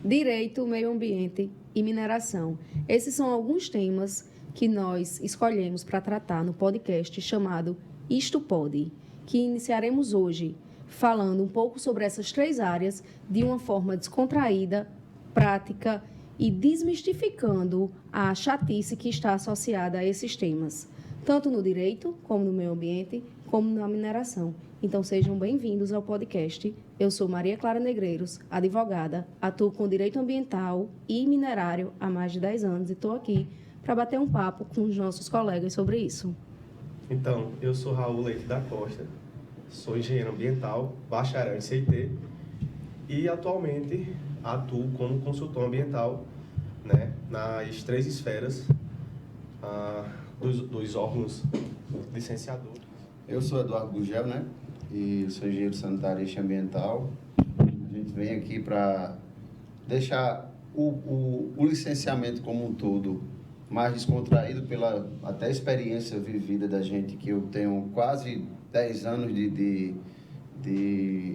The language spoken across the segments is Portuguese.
Direito, meio ambiente e mineração. Esses são alguns temas que nós escolhemos para tratar no podcast chamado Isto Pode, que iniciaremos hoje falando um pouco sobre essas três áreas de uma forma descontraída, prática e desmistificando a chatice que está associada a esses temas, tanto no direito, como no meio ambiente, como na mineração. Então, sejam bem-vindos ao podcast. Eu sou Maria Clara Negreiros, advogada, atuo com direito ambiental e minerário há mais de 10 anos e estou aqui para bater um papo com os nossos colegas sobre isso. Então, eu sou Raul Leite da Costa, sou engenheiro ambiental, bacharel em CIT e atualmente atuo como consultor ambiental, né, nas três esferas dos órgãos licenciadores. Eu sou Eduardo Gugel, né? E sou engenheiro sanitário e ambiental. A gente vem aqui para deixar o licenciamento como um todo mais descontraído pela até experiência vivida da gente, que eu tenho quase 10 anos de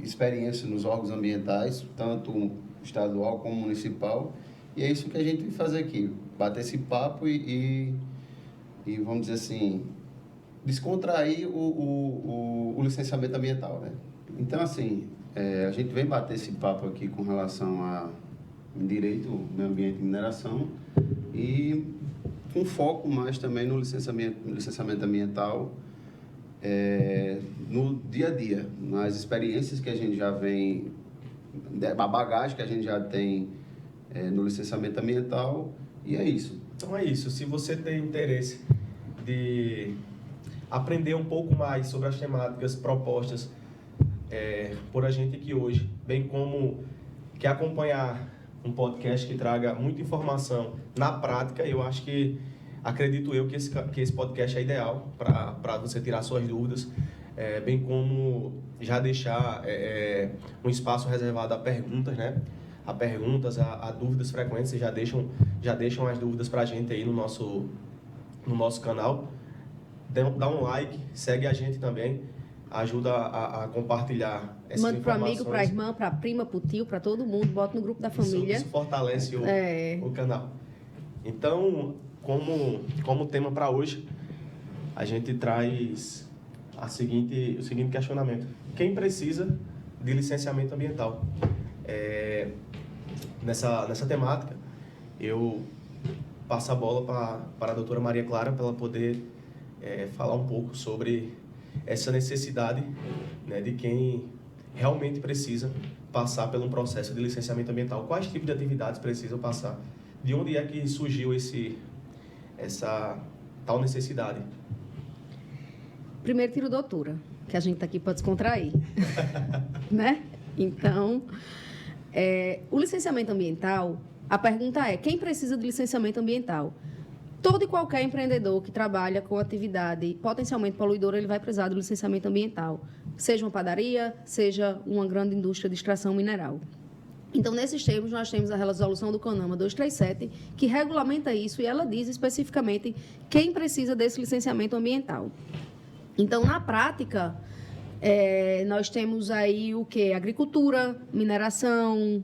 experiência nos órgãos ambientais, tanto estadual como municipal. E é isso que a gente vai fazer aqui, bater esse papo e vamos dizer assim, descontrair o licenciamento ambiental, né? Então, assim, a gente vem bater esse papo aqui com relação a direito, meio ambiente e mineração e com foco mais também no licenciamento ambiental no dia a dia, nas experiências que a gente já vem, a bagagem que a gente já tem no licenciamento ambiental, e é isso. Então é isso, se você tem interesse de aprender um pouco mais sobre as temáticas propostas por a gente aqui hoje, bem como quer acompanhar um podcast que traga muita informação na prática, acredito eu que esse podcast é ideal para você tirar suas dúvidas, bem como já deixar um espaço reservado a perguntas, né? A dúvidas frequentes, já deixam as dúvidas para a gente aí no nosso canal. Dá um like, segue a gente também, ajuda a compartilhar essas Manda informações. para amigo, para irmã, para prima, para o tio, para todo mundo, bota no grupo da família. Isso fortalece o canal. Então, como tema para hoje, a gente traz o seguinte questionamento. Quem precisa de licenciamento ambiental? Nessa temática, eu passo a bola para a doutora Maria Clara, para ela poder falar um pouco sobre essa necessidade, né, de quem realmente precisa passar por um processo de licenciamento ambiental. Quais tipos de atividades precisam passar? De onde é que surgiu essa tal necessidade? Primeiro tiro doutora, que a gente está aqui para descontrair, né? Então, o licenciamento ambiental, a pergunta é, quem precisa de licenciamento ambiental? Todo e qualquer empreendedor que trabalha com atividade potencialmente poluidora, ele vai precisar do licenciamento ambiental. Seja uma padaria, seja uma grande indústria de extração mineral. Então, nesses termos, nós temos a resolução do CONAMA 237, que regulamenta isso, e ela diz especificamente quem precisa desse licenciamento ambiental. Então, na prática, nós temos aí o quê? Agricultura, mineração,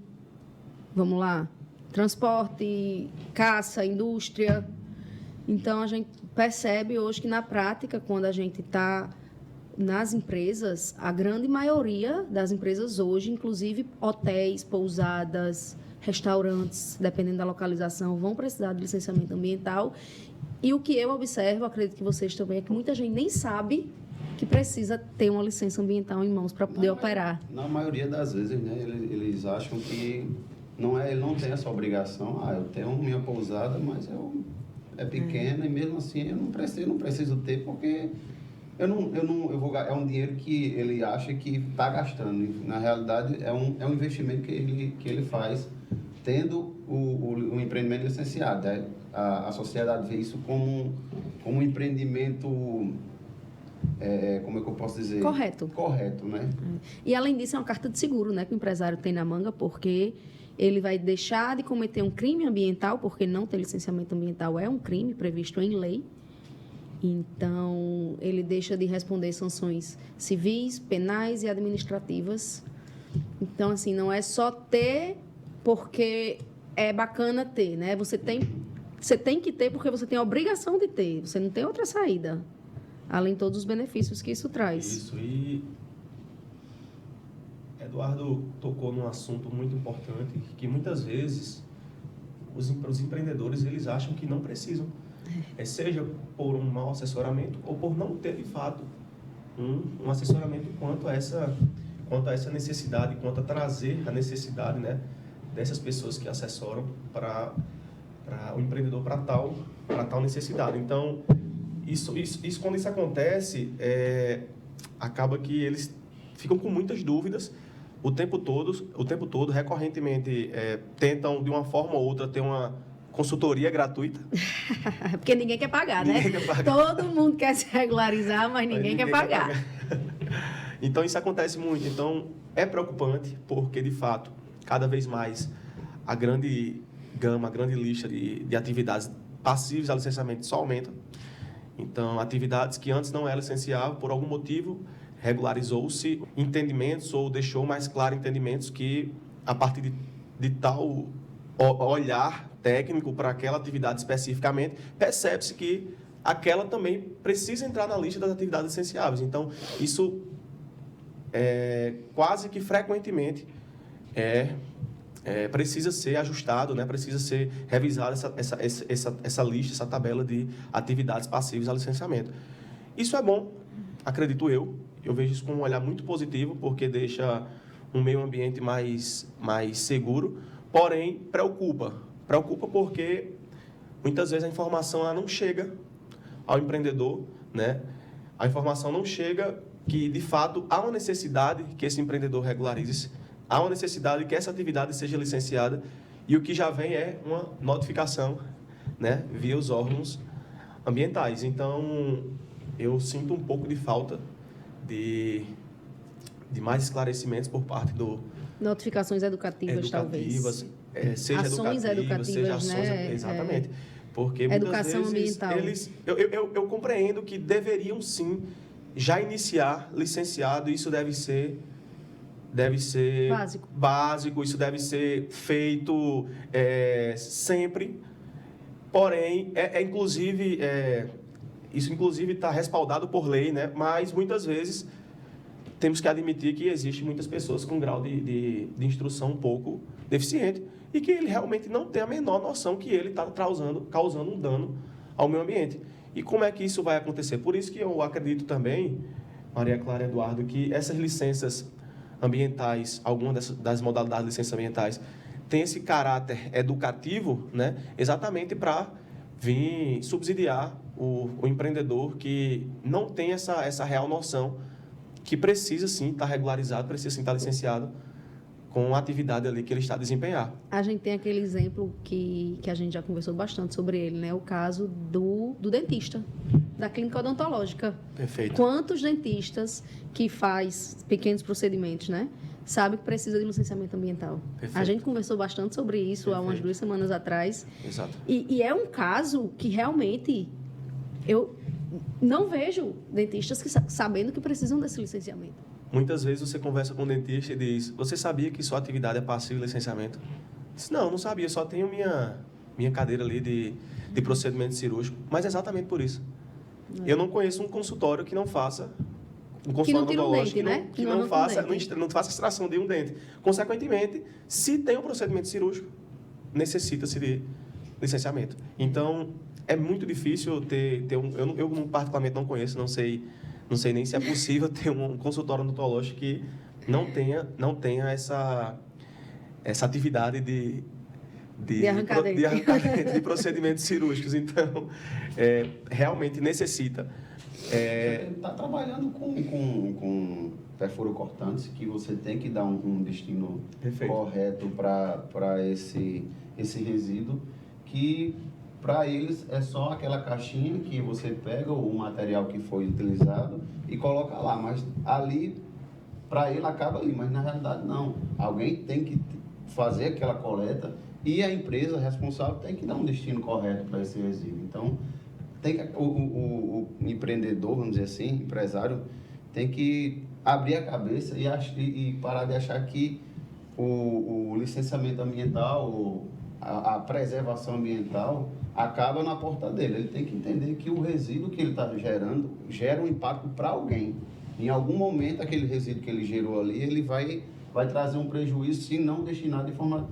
vamos lá, transporte, caça, indústria. Então, a gente percebe hoje que, na prática, quando a gente está nas empresas, a grande maioria das empresas hoje, inclusive hotéis, pousadas, restaurantes, dependendo da localização, vão precisar de licenciamento ambiental. E o que eu observo, acredito que vocês também, é que muita gente nem sabe que precisa ter uma licença ambiental em mãos para poder operar. Na maioria das vezes, né, eles acham que ele não tem essa obrigação. Eu tenho minha pousada, mas é pequena e mesmo assim eu não preciso ter, porque é um dinheiro que ele acha que está gastando. E, na realidade, é um investimento que ele faz tendo o empreendimento licenciado. A sociedade vê isso como um empreendimento, como é que eu posso dizer? Correto. Correto, né? E, além disso, é uma carta de seguro, né, que o empresário tem na manga, porque ele vai deixar de cometer um crime ambiental, porque não ter licenciamento ambiental é um crime previsto em lei. Então, ele deixa de responder sanções civis, penais e administrativas. Então, assim, não é só ter porque é bacana ter, né? Você tem que ter porque você tem a obrigação de ter. Você não tem outra saída, além de todos os benefícios que isso traz. Isso, e Eduardo tocou num assunto muito importante, que muitas vezes os empreendedores eles acham que não precisam, seja por um mau assessoramento ou por não ter de fato um assessoramento quanto a essa necessidade, quanto a trazer a necessidade, né, dessas pessoas que assessoram para o empreendedor para tal necessidade. Então, isso quando isso acontece, acaba que eles ficam com muitas dúvidas o tempo todo, recorrentemente tentam de uma forma ou outra ter uma consultoria gratuita. Porque ninguém quer pagar, Ninguém né? quer pagar. Todo mundo quer se regularizar, mas ninguém quer pagar. Então, isso acontece muito. Então, é preocupante, porque, de fato, cada vez mais a grande gama, a grande lista de atividades passíveis a licenciamento só aumenta. Então, atividades que antes não eram licenciáveis, por algum motivo, regularizou-se entendimentos ou deixou mais claro entendimentos que, a partir de tal olhar técnico para aquela atividade especificamente, percebe-se que aquela também precisa entrar na lista das atividades licenciáveis. Então, isso quase que frequentemente precisa ser ajustado, né? Precisa ser revisada essa lista, essa tabela de atividades passíveis a licenciamento. Isso é bom, acredito eu. Eu vejo isso com um olhar muito positivo, porque deixa um meio ambiente mais seguro, porém preocupa. Preocupa porque muitas vezes a informação ela não chega ao empreendedor, né? A informação não chega que, de fato, há uma necessidade que esse empreendedor regularize, há uma necessidade que essa atividade seja licenciada, e o que já vem é uma notificação, né, via os órgãos ambientais. Então, eu sinto um pouco de falta de mais esclarecimentos por parte do... Notificações educativas, talvez. Seja ações educativas, seja ações, né? Exatamente. Porque Educação muitas vezes ambiental. eu compreendo que deveriam sim já iniciar licenciado, isso deve ser básico, isso deve ser feito sempre. Porém, isso inclusive está respaldado por lei, né? Mas muitas vezes temos que admitir que existem muitas pessoas com grau de instrução um pouco deficiente e que ele realmente não tem a menor noção que ele está causando um dano ao meio ambiente. E como é que isso vai acontecer? Por isso que eu acredito também, Maria Clara e Eduardo, que essas licenças ambientais, algumas das modalidades de licenças ambientais, têm esse caráter educativo, né? Exatamente para vir subsidiar o empreendedor que não tem essa real noção que precisa sim estar regularizado, precisa sim estar licenciado com a atividade ali que ele está a desempenhar. A gente tem aquele exemplo que a gente já conversou bastante sobre ele, né? O caso do dentista, da clínica odontológica. Perfeito. Quantos dentistas que faz pequenos procedimentos, né? Sabe que precisa de licenciamento ambiental. Perfeito. A gente conversou bastante sobre isso há umas 2 semanas atrás. Exato. E é um caso que realmente eu não vejo dentistas sabendo que precisam desse licenciamento. Muitas vezes você conversa com um dentista e diz: você sabia que sua atividade é passiva de licenciamento? Diz: não sabia, só tenho minha cadeira ali de procedimento cirúrgico. Mas é exatamente por isso. Eu não conheço um consultório que não faça um consultório odontológico, né? que não faça extração de um dente. Consequentemente, se tem um procedimento cirúrgico, necessita-se de licenciamento. Então, é muito difícil ter um... Eu particularmente não conheço, não sei nem se é possível ter um consultório odontológico que não tenha essa atividade de arrancamento de procedimentos cirúrgicos. Então, realmente necessita. Está trabalhando com perfuro cortantes, que você tem que dar um destino Perfeito. Correto para esse resíduo, que para eles é só aquela caixinha que você pega o material que foi utilizado e coloca lá, mas ali, para ele acaba ali, mas na realidade não. Alguém tem que fazer aquela coleta e a empresa responsável tem que dar um destino correto para esse resíduo. Então, o empreendedor, vamos dizer assim, empresário, tem que abrir a cabeça e parar de achar que o licenciamento ambiental, a preservação ambiental, acaba na porta dele. Ele tem que entender que o resíduo que ele está gerando gera um impacto para alguém. Em algum momento, aquele resíduo que ele gerou ali, ele vai trazer um prejuízo se não destinado de forma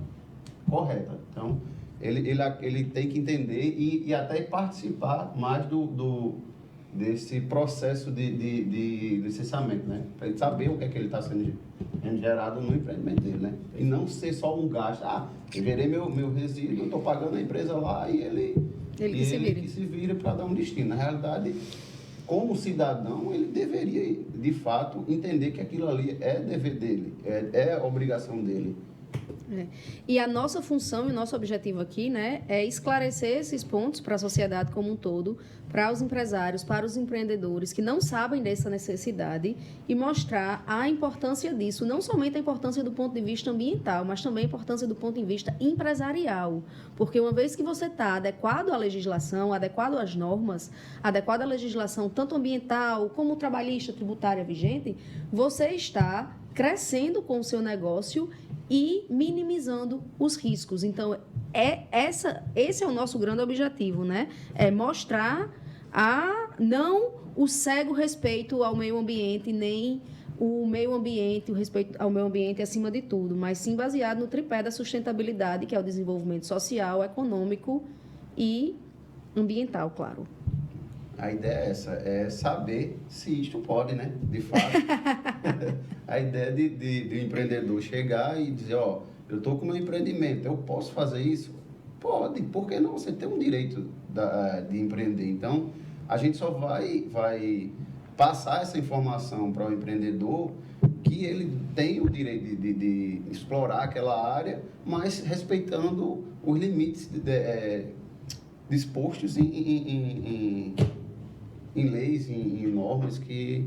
correta. Então, ele tem que entender e até participar mais desse processo de licenciamento, né? Para ele saber o que é que ele está sendo gerado no empreendimento dele, né? E não ser só um gasto. Eu gerei meu resíduo, estou pagando a empresa lá e ele que se vire para dar um destino. Na realidade, como cidadão, ele deveria, de fato, entender que aquilo ali é dever dele, é obrigação dele. E a nossa função e o nosso objetivo aqui, né, é esclarecer esses pontos para a sociedade como um todo, para os empresários, para os empreendedores que não sabem dessa necessidade e mostrar a importância disso, não somente a importância do ponto de vista ambiental, mas também a importância do ponto de vista empresarial. Porque uma vez que você está adequado à legislação, adequado às normas, adequado à legislação tanto ambiental como trabalhista, tributária vigente, você está crescendo com o seu negócio e minimizando os riscos. Então, esse é o nosso grande objetivo, né? É mostrar não o cego respeito ao meio ambiente, nem o meio ambiente, o respeito ao meio ambiente acima de tudo, mas sim baseado no tripé da sustentabilidade, que é o desenvolvimento social, econômico e ambiental, claro. A ideia é essa, é saber se isto pode, né? De fato. A ideia de empreendedor chegar e dizer, eu estou com meu empreendimento, eu posso fazer isso? Pode, por que não? Você tem um direito de empreender. Então, a gente só vai passar essa informação para o empreendedor que ele tem o direito de explorar aquela área, mas respeitando os limites dispostos em leis, em normas que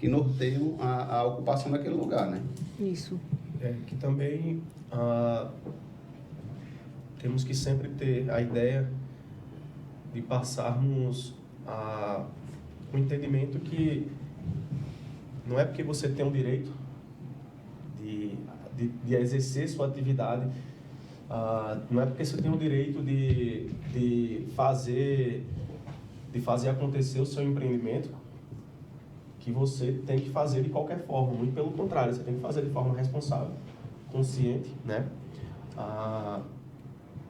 norteiam a ocupação daquele lugar, né? Isso. Que também temos que sempre ter a ideia de passarmos o entendimento que não é porque você tem o direito de exercer sua atividade, não é porque você tem o direito de fazer acontecer o seu empreendimento que você tem que fazer de qualquer forma. Muito pelo contrário, você tem que fazer de forma responsável, consciente, né?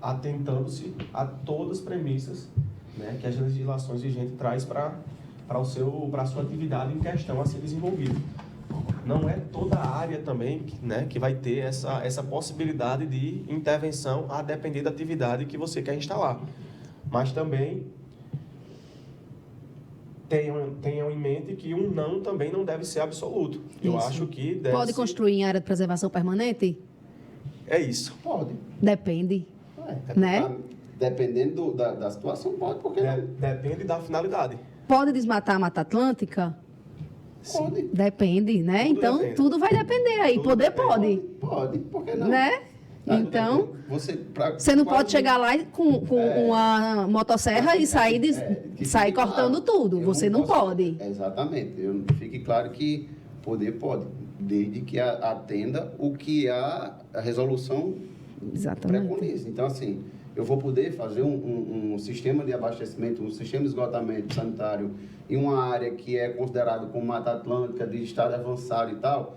Atentando-se a todas as premissas, né, que as legislações vigentes traz para a sua atividade em questão a ser desenvolvida. Não é toda a área também, né, que vai ter essa possibilidade de intervenção a depender da atividade que você quer instalar. Mas também tenham em mente que um não também não deve ser absoluto. Eu acho que deve Pode construir em área de preservação permanente? É isso. Pode. Depende. Né? Dependendo da situação, pode, porque não? Depende da finalidade. Pode desmatar a Mata Atlântica? Pode. Depende, né? Tudo Então, depende. tudo vai depender aí. Tudo Poder depende. pode. Pode, por que não? Né? Então, você não pode chegar lá com uma motosserra e sair cortando tudo. Você não pode. Exatamente. Fique claro que poder pode, desde que atenda o que a resolução preconiza. Então, assim, eu vou poder fazer um sistema de abastecimento, um sistema de esgotamento sanitário em uma área que é considerada como Mata Atlântica, de estado avançado e tal.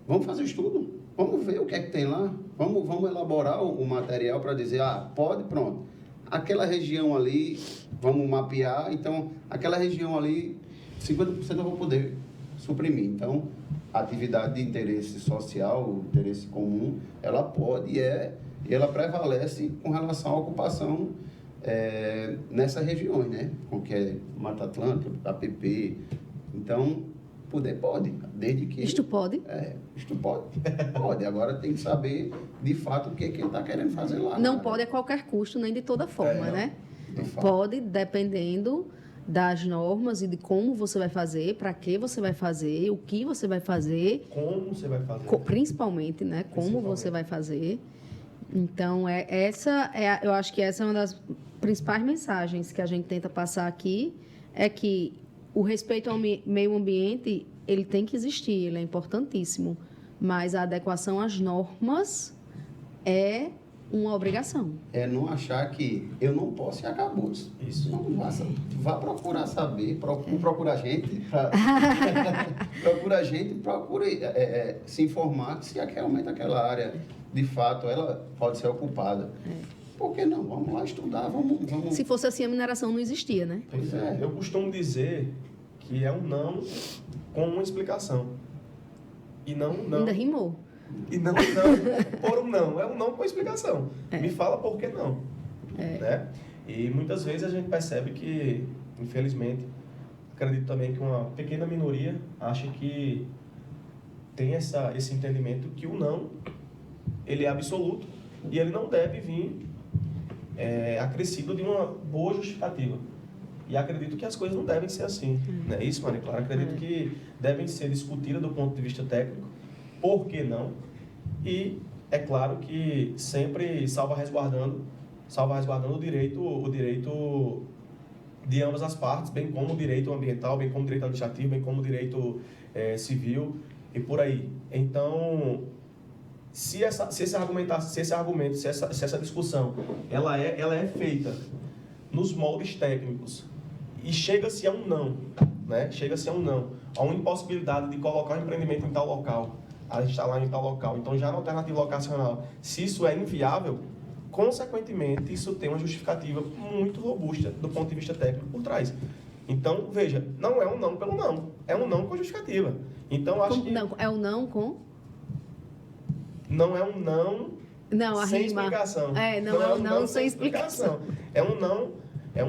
Vamos fazer estudo. Vamos ver o que é que tem lá. Vamos elaborar o material para dizer, pode, pronto. Aquela região ali, vamos mapear. Então, aquela região ali, 50% eu vou poder suprimir. Então, a atividade de interesse social, interesse comum, ela pode e ela prevalece com relação à ocupação nessas regiões, né? Com que é Mata Atlântica, APP. Então, poder pode, desde que... Isto pode? Isto pode. Pode. Agora tem que saber, de fato, o que ele está querendo fazer lá. Não pode a qualquer custo, nem de toda forma, né? Pode, dependendo das normas e de como você vai fazer, para que você vai fazer, o que você vai fazer. Como você vai fazer. Principalmente, né? Como você vai fazer. Então, eu acho que essa é uma das principais mensagens que a gente tenta passar aqui é que o respeito ao meio ambiente, ele tem que existir, ele é importantíssimo, mas a adequação às normas é uma obrigação. É não achar que eu não posso e acabou. Isso. Não, vá procurar saber, procura a gente, procura a gente, procure se informar se realmente aquela área, de fato, ela pode ser ocupada. Por que não? Vamos lá estudar, vamos... Se fosse assim, a mineração não existia, né? Pois é. Eu costumo dizer que é um não com uma explicação. E não um não. Ainda rimou. E não por um não. É um não com explicação. Me fala por que não. Né? E muitas vezes a gente percebe que, infelizmente, acredito também que uma pequena minoria acha que tem esse entendimento que o não, ele é absoluto e ele não deve vir acrescido de uma boa justificativa. E acredito que as coisas não devem ser assim. Não é isso, Maria Clara? Acredito que devem ser discutidas do ponto de vista técnico. Por que não? E é claro que sempre salva resguardando o direito de ambas as partes, bem como o direito ambiental, bem como o direito administrativo, bem como o direito civil e por aí. Então, se essa discussão ela é feita nos moldes técnicos e chega-se a um não, né? Chega-se a um não, a uma impossibilidade de colocar um empreendimento em tal local, a instalar em tal local. Então, já na alternativa locacional, se isso é inviável, consequentemente, isso tem uma justificativa muito robusta do ponto de vista técnico por trás. Então, veja, não é um não pelo não, é um não com justificativa. Então, acho que... Não, é um não com... Não é um não, não, a sem rima. explicação. Não é um não sem explicação. É um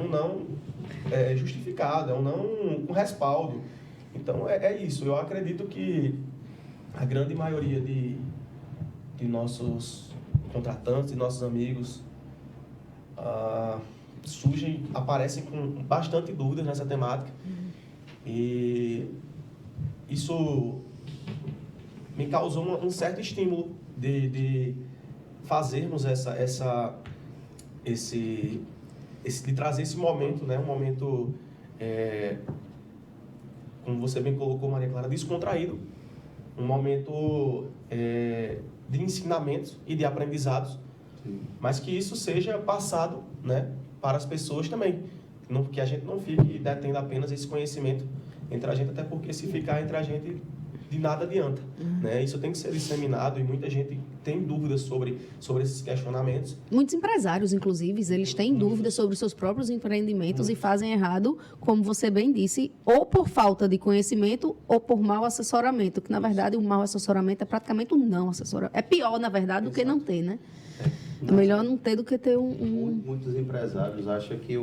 não justificado, é um não com respaldo. Então, é isso. Eu acredito que a grande maioria de nossos contratantes, de nossos amigos, aparecem com bastante dúvidas nessa temática. E isso me causou um certo estímulo de fazermos de trazer esse momento, né? Um momento, como você bem colocou, Maria Clara, descontraído, um momento de ensinamentos e de aprendizados, mas que isso seja passado, né, para as pessoas também, que a gente não fique detendo apenas esse conhecimento entre a gente, até porque se ficar entre a gente, de nada adianta, né? Isso tem que ser disseminado e muita gente tem dúvidas sobre esses questionamentos. Muitos empresários, inclusive, eles têm dúvidas sobre os seus próprios empreendimentos e fazem errado, como você bem disse, ou por falta de conhecimento ou por mau assessoramento, que na verdade o mau assessoramento é praticamente um não assessoramento. É pior, na verdade, do que não ter, né? É melhor não ter do que ter Muitos empresários acham que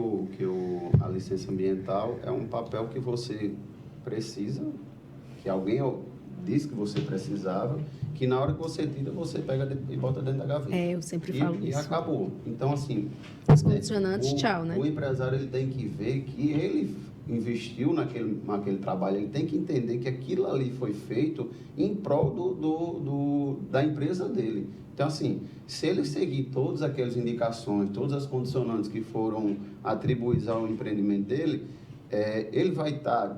a licença ambiental é um papel que você precisa, que alguém disse que você precisava, que na hora que você tira, você pega e bota dentro da gaveta. Eu sempre falo isso. E acabou. Então, assim... Os condicionantes, tchau, né? O empresário, ele tem que ver que ele investiu naquele trabalho, ele tem que entender que aquilo ali foi feito em prol da empresa dele. Então, assim, se ele seguir todas aquelas indicações, todas as condicionantes que foram atribuídas ao empreendimento dele, ele vai estar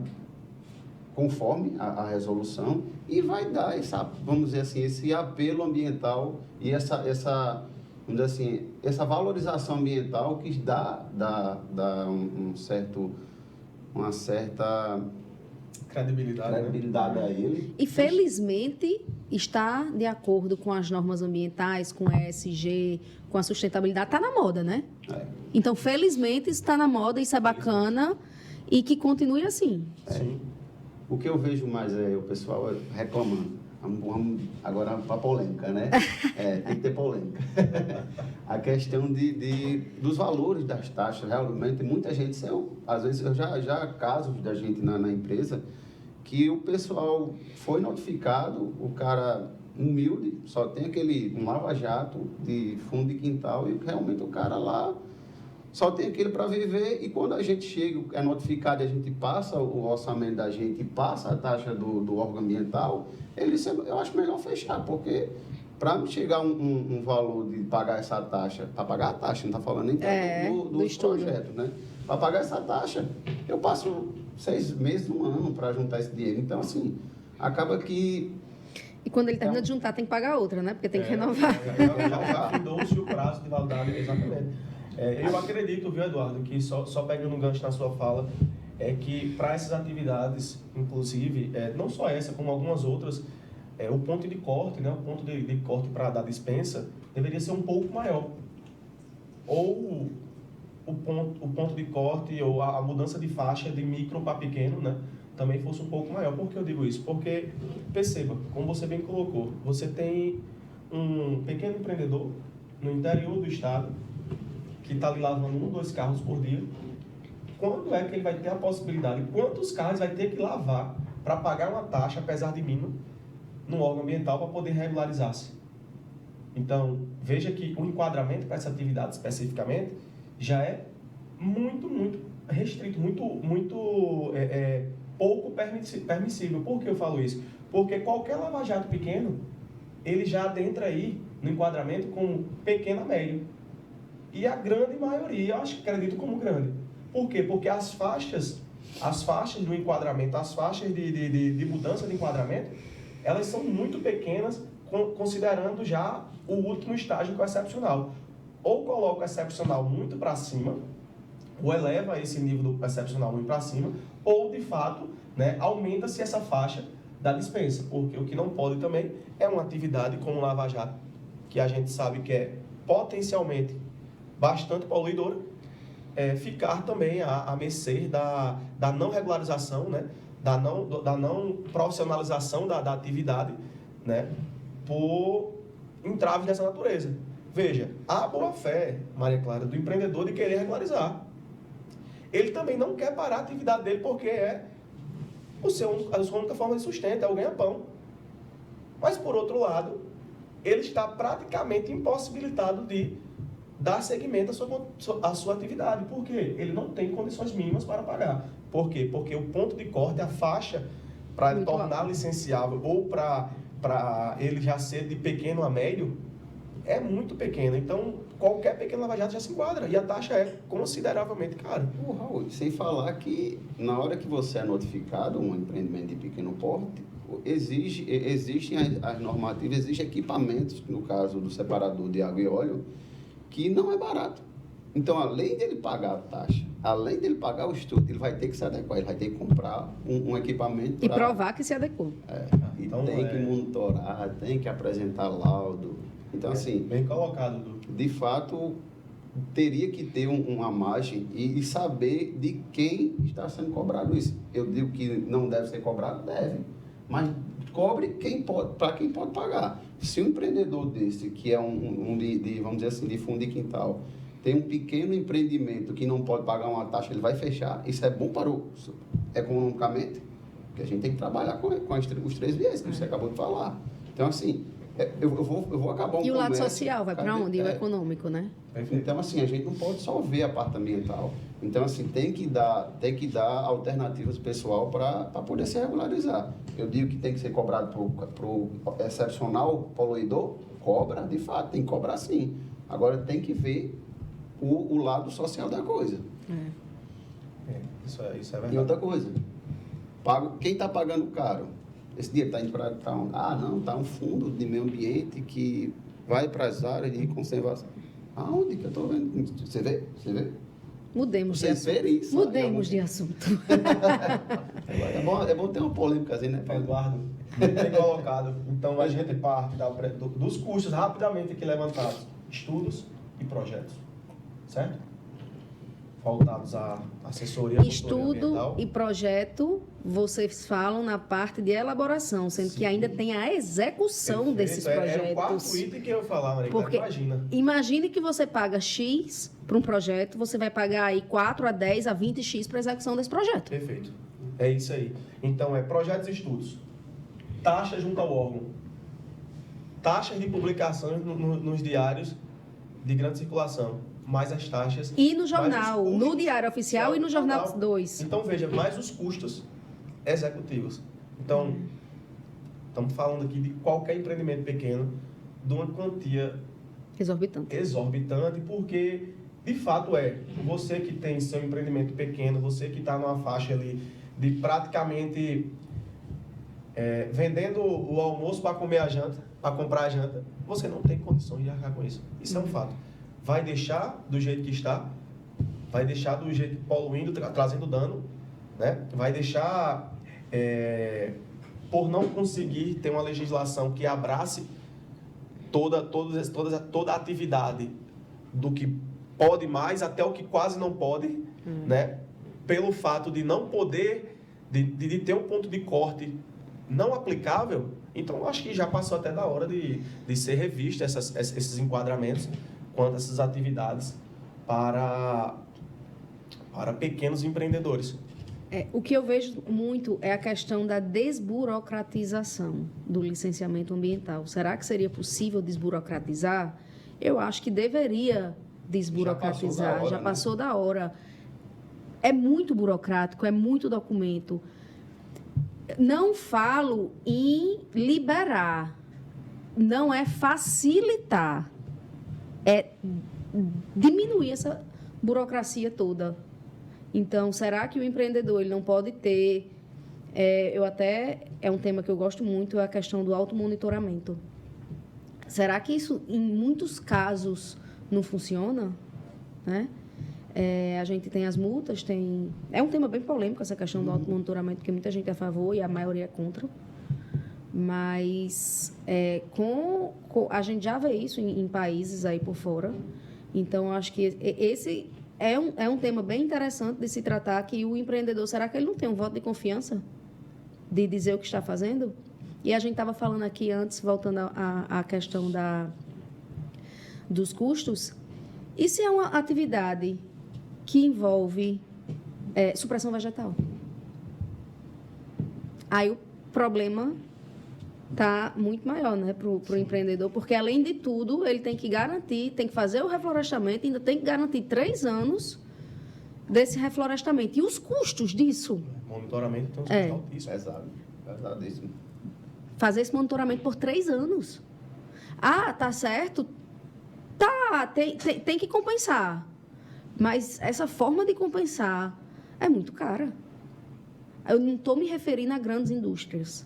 conforme a resolução e vai dar vamos dizer assim, esse apelo ambiental e essa valorização ambiental que dá uma certa credibilidade a ele. E felizmente está de acordo com as normas ambientais, com a ESG, com a sustentabilidade, está na moda, né? Então, felizmente está na moda, isso é bacana e que continue assim. Sim. O que eu vejo mais é o pessoal reclamando. Vamos agora para a polêmica, né? Tem que ter polêmica. A questão dos valores das taxas, realmente, muita gente, às vezes, já casos da gente na empresa, que o pessoal foi notificado, o cara humilde, só tem um lava-jato de fundo de quintal e realmente o cara lá só tem aquilo para viver, e quando a gente chega, é notificado, a gente passa o orçamento da gente e passa a taxa do órgão ambiental, ele disse, eu acho melhor fechar, porque para chegar um valor de pagar essa taxa, para pagar a taxa, não está falando nem do projeto, né? Para pagar essa taxa, eu passo 6 meses, 1 ano para juntar esse dinheiro. Então, assim, acaba que... E quando ele termina de juntar, tem que pagar outra, né? Porque tem que renovar. Já findou-se o prazo de validade, exatamente. Eu acredito, viu, Eduardo, que só pegando um gancho na sua fala, é que para essas atividades, inclusive, não só essa, como algumas outras, o ponto de corte, né, o ponto de corte para da dispensa deveria ser um pouco maior. Ou o ponto de corte ou a mudança de faixa de micro para pequeno, né, também fosse um pouco maior. Por que eu digo isso? Porque, perceba, como você bem colocou, você tem um pequeno empreendedor no interior do estado que está ali lavando 1 ou 2 carros por dia. Quando é que ele vai ter a possibilidade? Quantos carros vai ter que lavar para pagar uma taxa, apesar de mínima, no órgão ambiental para poder regularizar-se? Então, veja que o enquadramento para essa atividade especificamente já é muito restrito, muito pouco permissível. Por que eu falo isso? Porque qualquer lava-jato pequeno, ele já adentra aí no enquadramento como pequeno a médio. E a grande maioria, eu acredito como grande. Por quê? Porque as faixas do enquadramento, as faixas de mudança de enquadramento, elas são muito pequenas, considerando já o último estágio, que é o excepcional. Ou coloca o excepcional muito para cima, ou eleva esse nível do excepcional muito para cima, ou, de fato, né, aumenta-se essa faixa da dispensa. Porque o que não pode também é uma atividade como o lava-jato, que a gente sabe que é potencialmente bastante poluidora, ficar também à mercê da não regularização, né, da não profissionalização da atividade, né, por entraves dessa natureza. Veja, a boa-fé, Maria Clara, do empreendedor de querer regularizar. Ele também não quer parar a atividade dele porque é a sua única forma de sustento, é o ganha-pão. Mas, por outro lado, ele está praticamente impossibilitado de dar seguimento à sua atividade. Por quê? Ele não tem condições mínimas para pagar. Por quê? Porque o ponto de corte, a faixa, para ele tornar licenciável ou para ele já ser de pequeno a médio, é muito pequena. Então, qualquer pequeno lava-jato já se enquadra. E a taxa é consideravelmente cara. Raul, sem falar que na hora que você é notificado um empreendimento de pequeno porte, existem as normativas, existem equipamentos, no caso do separador de água e óleo, que não é barato. Então, além dele pagar a taxa, além dele pagar o estudo, ele vai ter que se adequar, ele vai ter que comprar um equipamento e provar que se adequou. E então, tem que monitorar, tem que apresentar laudo. Então, assim... Bem colocado, Dudu. De fato, teria que ter uma margem e saber de quem está sendo cobrado isso. Eu digo que não deve ser cobrado, deve. Mas cobre para quem pode pagar. Se um empreendedor desse, que é vamos dizer assim, de fundo de quintal, tem um pequeno empreendimento que não pode pagar uma taxa, ele vai fechar. Isso é bom para economicamente, porque a gente tem que trabalhar com os 3 viés que você acabou de falar. Então, assim, eu vou acabar E o lado social vai para onde? E o econômico, né? Então, assim, a gente não pode só ver a parte ambiental. Então, assim, tem que dar alternativas pessoal para poder se regularizar. Eu digo que tem que ser cobrado para o excepcional poluidor, cobra, de fato, tem que cobrar sim. Agora tem que ver o lado social da coisa. Isso é verdade. E outra coisa, quem está pagando caro? Esse dinheiro está indo para onde? Não, está um fundo de meio ambiente que vai para as áreas de conservação. Aonde que eu estou vendo? Você vê? Mudemos de assunto. Isso, Mudemos de assunto. É bom ter uma polêmica assim, né, Paulo? Eduardo, bem colocado. Então, a gente parte dos custos rapidamente aqui levantados. Estudos e projetos. Certo? Voltados à assessoria, Estudo e projeto, vocês falam na parte de elaboração, sendo que ainda tem a execução desses projetos. É o 4º item que eu ia falar, Maria. Porque imagina. Imagine que você paga X para um projeto, você vai pagar aí 4 a 10 a 20 X para a execução desse projeto. Perfeito. É isso aí. Então, projetos e estudos. Taxa junto ao órgão. Taxas de publicações nos diários de grande circulação. Mais as taxas. E no jornal, no Diário Oficial e no Jornal 2. Então, veja, mais os custos executivos. Então, estamos falando aqui de qualquer empreendimento pequeno, de uma quantia exorbitante, porque, de fato, você que tem seu empreendimento pequeno, você que está numa faixa ali de praticamente vendendo o almoço para comer a janta, para comprar a janta, você não tem condições de arcar com isso. Isso é um fato. Vai deixar do jeito que está, vai deixar do jeito poluindo, trazendo dano, né? Vai deixar, por não conseguir ter uma legislação que abrace toda a atividade, do que pode mais até o que quase não pode, né? Pelo fato de não poder, de ter um ponto de corte não aplicável. Então, acho que já passou até da hora de ser revisto esses enquadramentos quanto a essas atividades para pequenos empreendedores. O que eu vejo muito é a questão da desburocratização do licenciamento ambiental. Será que seria possível desburocratizar? Eu acho que deveria desburocratizar. Já passou da hora. É muito burocrático, é muito documento. Não falo em liberar, não é facilitar, é diminuir essa burocracia toda. Então, será que o empreendedor ele não pode ter... é um tema que eu gosto muito, é a questão do automonitoramento. Será que isso, em muitos casos, não funciona? Né? A gente tem as multas, é um tema bem polêmico essa questão do automonitoramento, porque muita gente é a favor e a maioria é contra. Mas a gente já vê isso em países aí por fora. Então, acho que esse é um tema bem interessante de se tratar, que o empreendedor, será que ele não tem um voto de confiança de dizer o que está fazendo? E a gente estava falando aqui antes, voltando à questão dos custos, e se é uma atividade que envolve supressão vegetal? Aí o problema está muito maior, né, para o empreendedor, porque, além de tudo, ele tem que garantir, tem que fazer o reflorestamento, ainda tem que garantir 3 anos desse reflorestamento. E os custos disso? Monitoramento tem um custo altíssimo. Pesadíssimo. Fazer esse monitoramento por 3 anos. Ah, tá certo? Tá, tem que compensar. Mas essa forma de compensar é muito cara. Eu não estou me referindo a grandes indústrias.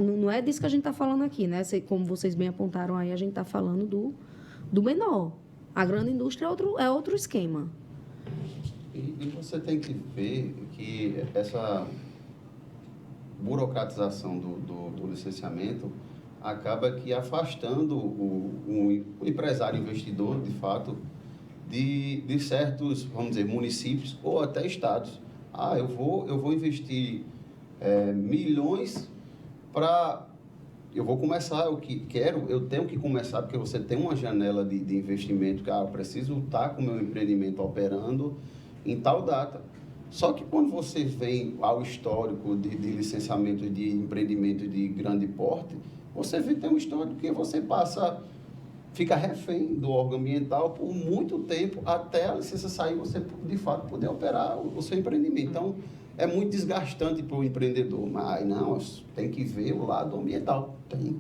Não é disso que a gente está falando aqui, né? Como vocês bem apontaram aí, a gente está falando do menor. A grande indústria é outro esquema. E você tem que ver que essa burocratização do licenciamento acaba que afastando o empresário investidor, de fato, de certos, vamos dizer, municípios ou até estados. Eu vou investir milhões eu vou começar o que quero, eu tenho que começar, porque você tem uma janela de investimento, que eu preciso estar com o meu empreendimento operando em tal data. Só que quando você vem ao histórico de licenciamento de empreendimento de grande porte, você vê que tem um histórico que você fica refém do órgão ambiental por muito tempo, até a licença sair, você de fato poder operar o seu empreendimento. Então, é muito desgastante para o empreendedor. Mas não, tem que ver o lado ambiental. Tem.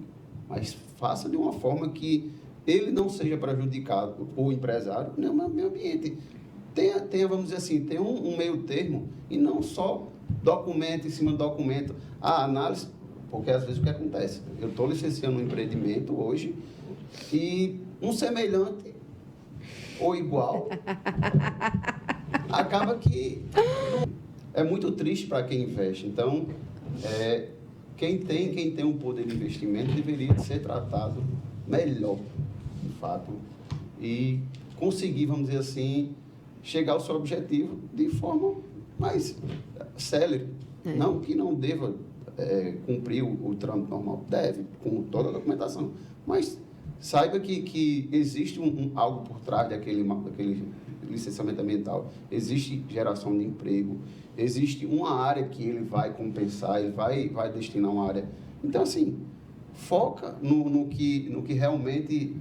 Mas faça de uma forma que ele não seja prejudicado, o empresário, nem o meio ambiente. Tenha, vamos dizer assim, tem um meio termo, e não só documento em cima do documento. A análise, porque às vezes o que acontece? Eu estou licenciando um empreendimento hoje e um semelhante ou igual acaba que é muito triste para quem investe. Então, quem tem um poder de investimento deveria ser tratado melhor, de fato, e conseguir, vamos dizer assim, chegar ao seu objetivo de forma mais célere. Não que não deva cumprir o trâmite normal, deve, com toda a documentação, mas saiba que existe algo por trás daquele licenciamento ambiental, existe geração de emprego, existe uma área que ele vai compensar, ele vai destinar uma área. Então, assim, foca no que realmente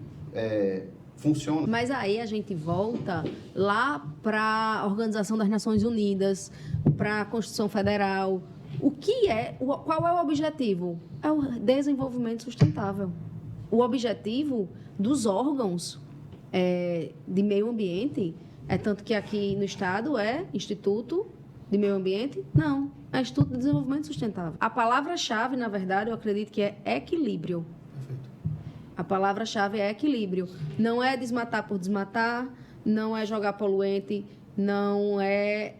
funciona. Mas aí a gente volta lá para a Organização das Nações Unidas, para a Constituição Federal. Qual é o objetivo? É o desenvolvimento sustentável. o objetivo dos órgãos de meio ambiente é tanto que aqui no estado é Instituto de Meio Ambiente? Não, é Instituto de Desenvolvimento Sustentável. A palavra-chave, na verdade, eu acredito que é equilíbrio. Perfeito. A palavra-chave é equilíbrio. Não é desmatar por desmatar, não é jogar poluente, não é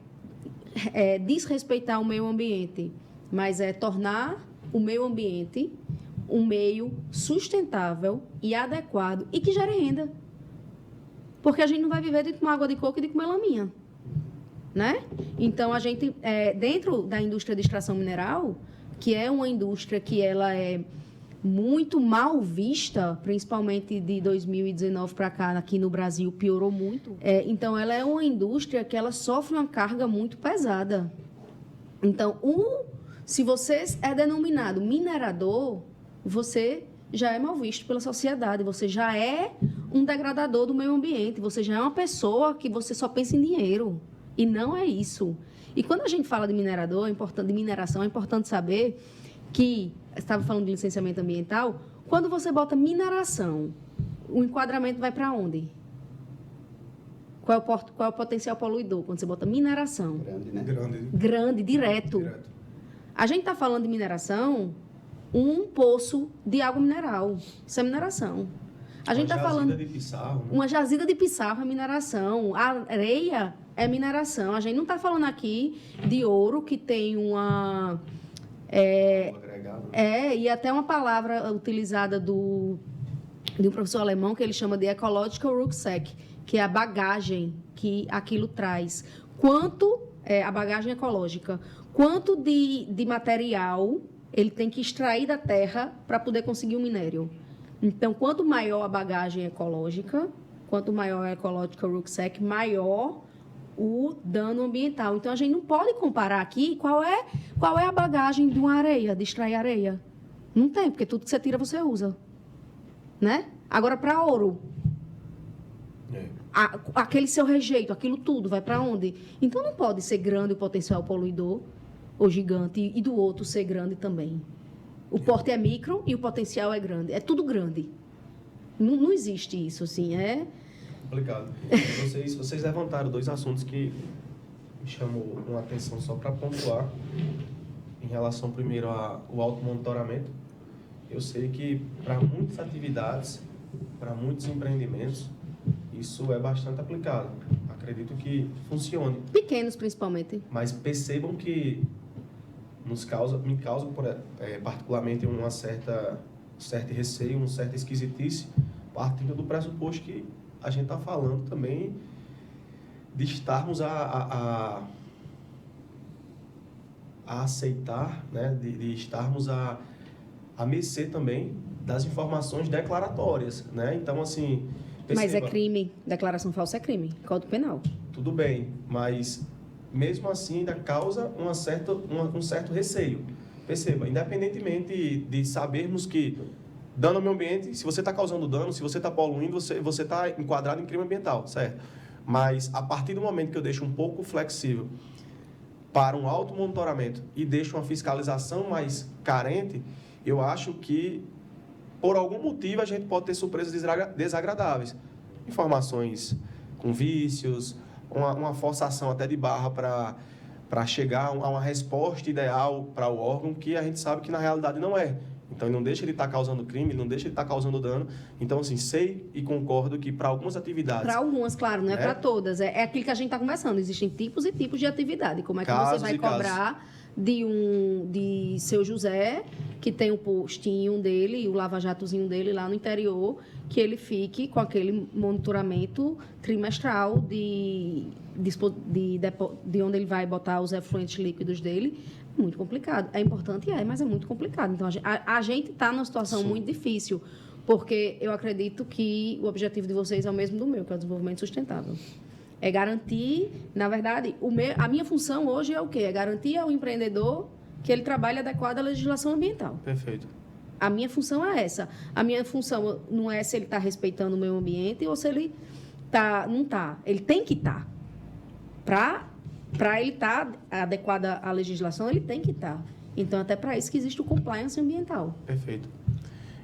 desrespeitar o meio ambiente, mas é tornar o meio ambiente um meio sustentável e adequado e que gere renda. Porque a gente não vai viver de tomar água de coco e de comer laminha, né? Então, a gente, dentro da indústria de extração mineral, que é uma indústria que ela é muito mal vista, principalmente de 2019 para cá, aqui no Brasil, piorou muito. Então, ela é uma indústria que ela sofre uma carga muito pesada. Então, se você é denominado minerador, você já é mal visto pela sociedade, você já é um degradador do meio ambiente, você já é uma pessoa que você só pensa em dinheiro. E não é isso. E quando a gente fala de minerador, de mineração, é importante saber que, estava falando de licenciamento ambiental, quando você bota mineração, o enquadramento vai para onde? Qual é o potencial poluidor quando você bota mineração? Grande, né? Grande, direto. A gente está falando de mineração, um poço de água mineral. Isso é mineração. A gente está falando... de pissarro, né? Uma jazida de pissarro é mineração. A areia é mineração. A gente não está falando aqui de ouro que tem uma... e até uma palavra utilizada de um professor alemão que ele chama de ecological rucksack, que é a bagagem que aquilo traz. A bagagem ecológica, quanto de material ele tem que extrair da terra para poder conseguir o minério. Então, quanto maior a bagagem ecológica, quanto maior a ecological rucksack, maior o dano ambiental. Então, a gente não pode comparar aqui qual é a bagagem de uma areia, de extrair areia. Não tem, porque tudo que você tira, você usa. Né? Agora, para ouro, aquele seu rejeito, aquilo tudo, vai para onde? Então, não pode ser grande o potencial poluidor, ou gigante, e do outro ser grande também. O porte é micro e o potencial é grande. É tudo grande. Não existe isso, assim, Complicado. Vocês levantaram dois assuntos que me chamou uma atenção só para pontuar. Em relação, primeiro, ao automonitoramento. Eu sei que, para muitas atividades, para muitos empreendimentos, isso é bastante aplicado. Acredito que funcione. Pequenos, principalmente. Mas percebam que me causa particularmente um certo receio, um certo esquisitice, partindo do pressuposto que a gente está falando também de estarmos a aceitar, né? de estarmos a mercê também das informações declaratórias, né? Então, assim... Perceba, mas é crime. Declaração falsa é crime. Código Penal. Tudo bem, mas mesmo assim ainda causa um certo receio. Perceba, independentemente de sabermos que dano ao meio ambiente, se você está causando dano, se você está poluindo, você está enquadrado em crime ambiental, certo? Mas a partir do momento que eu deixo um pouco flexível para um automonitoramento e deixo uma fiscalização mais carente, eu acho que, por algum motivo, a gente pode ter surpresas desagradáveis. Informações com vícios, uma forçação até de barra para chegar a uma resposta ideal para o órgão, que a gente sabe que na realidade não é. Então, ele não deixa de estar causando crime, ele não deixa de estar causando dano. Então, assim, sei e concordo que para algumas atividades... Para algumas, claro, não é para todas. É aquilo que a gente está conversando. Existem tipos e tipos de atividade. Como é que você vai cobrar de seu José, que tem o postinho dele, o lava-jatozinho dele lá no interior, que ele fique com aquele monitoramento trimestral de onde ele vai botar os efluentes líquidos dele. Muito complicado. É importante, mas é muito complicado. Então, a gente está numa situação muito difícil, porque eu acredito que o objetivo de vocês é o mesmo do meu, que é o desenvolvimento sustentável. É garantir, na verdade, a minha função hoje é o quê? É garantir ao empreendedor que ele trabalhe adequado à legislação ambiental. Perfeito. A minha função é essa. A minha função não é se ele está respeitando o meio ambiente ou se ele não está. Ele tem que estar. Para ele estar adequado à legislação, ele tem que estar. Então, até para isso que existe o compliance ambiental. Perfeito.